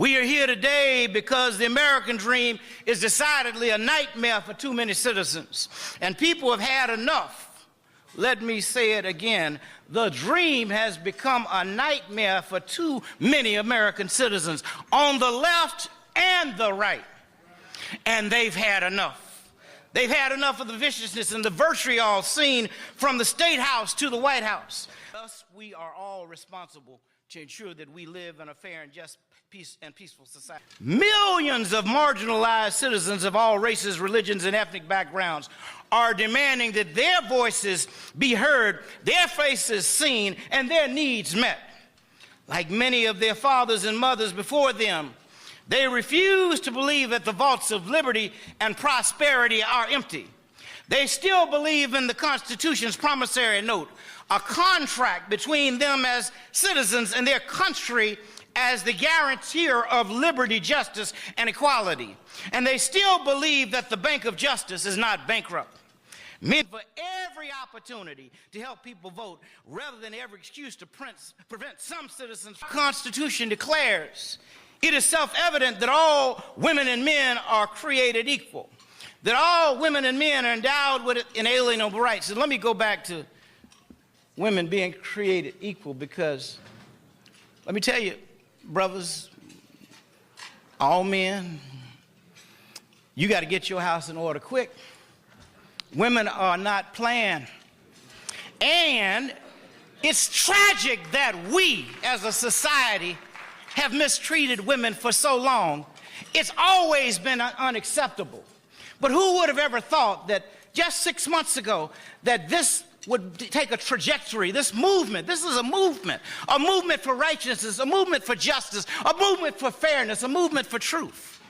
We are here today because the American dream is decidedly a nightmare for too many citizens, and people have had enough. Let me say it again. The dream has become a nightmare for too many American citizens on the left and the right, and they've had enough. They've had enough of the viciousness and the vitriol seen from the statehouse to the White House. Thus, we are all responsible to ensure that we live in a fair and just peaceful society. Millions of marginalized citizens of all races, religions, and ethnic backgrounds are demanding that their voices be heard, their faces seen, and their needs met. Like many of their fathers and mothers before them, they refuse to believe that the vaults of liberty and prosperity are empty. They still believe in the Constitution's promissory note, a contract between them as citizens and their country as the guarantor of liberty, justice, and equality. And they still believe that the Bank of Justice is not bankrupt. Meant for every opportunity to help people vote rather than every excuse to prevent some citizens. The Constitution declares it is self-evident that all women and men are created equal, that all women and men are endowed with inalienable rights. And let me go back to women being created equal, because let me tell you, brothers, all men, you got to get your house in order quick. Women are not playing. And it's tragic that we as a society have mistreated women for so long. It's always been unacceptable. But who would have ever thought that just 6 months ago that this would take a trajectory, this movement is a movement for righteousness, a movement for justice, a movement for fairness, a movement for truth.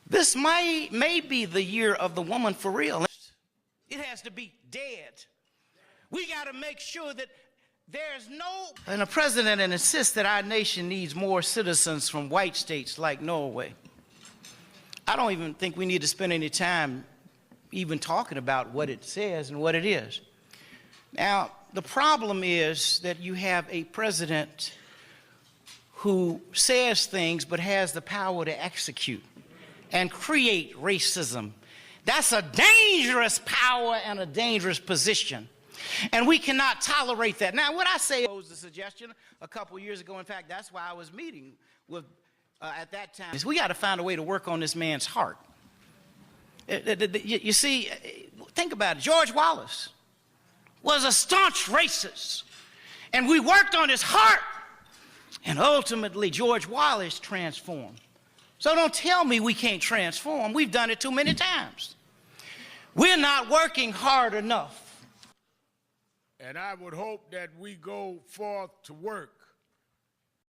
This may be the year of the woman for real. It has to be dead. We got to make sure that there's no... And a president insists that our nation needs more citizens from white states like Norway. I don't even think we need to spend any time even talking about what it says and what it is. Now, the problem is that you have a president who says things but has the power to execute and create racism. That's a dangerous power and a dangerous position. And we cannot tolerate that. Now, what I say was a suggestion a couple years ago. In fact, that's why I was meeting with, at that time, is we got to find a way to work on this man's heart. You see, think about it. George Wallace was a staunch racist, and we worked on his heart, and ultimately George Wallace transformed. So don't tell me we can't transform. We've done it too many times. We're not working hard enough. And I would hope that we go forth to work